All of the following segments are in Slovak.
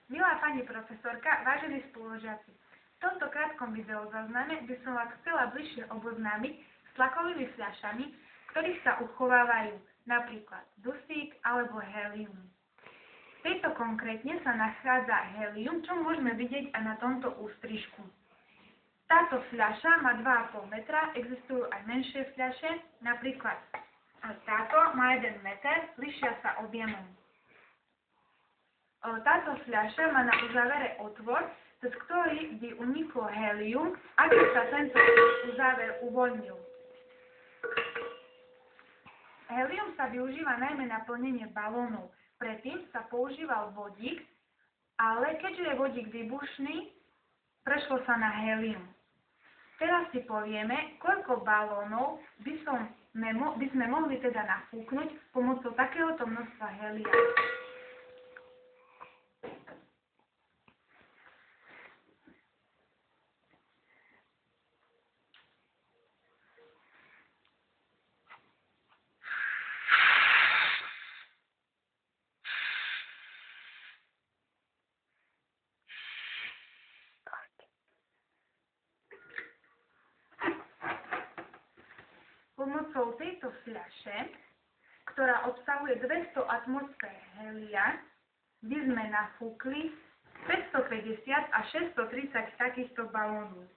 Milá pani profesorka, vážení spolužiaci, v tomto krátkom videozázname by som vás chcela bližšie oboznámiť s tlakovými fľašami, v ktorých sa uchovávajú napríklad dusík alebo helium. V tejto konkrétne sa nachádza helium, čo môžeme vidieť aj na tomto ústrižku. Táto fľaša má 2,5 metra, existujú aj menšie fľaše, napríklad táto má 1 meter, lišia sa objemom. Táto fľaša má na uzávere otvor, cez ktorý by uniklo helium, ak by sa tento uzáver uvoľnil. Helium sa využíva najmä na plnenie balónov. Predtým sa používal vodík, ale keďže je vodík výbušný, prešlo sa na helium. Teraz si povieme, koľko balónov by sme mohli teda nafúknuť pomocou takéhoto množstva helia. Pomocou tejto fľaše, ktorá obsahuje 200 atmosfér helia, by sme nafúkli 550 až 630 takýchto balónov.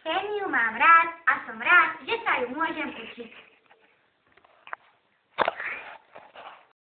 Chémiu mám rád a som rád, že sa ju môžem učiť.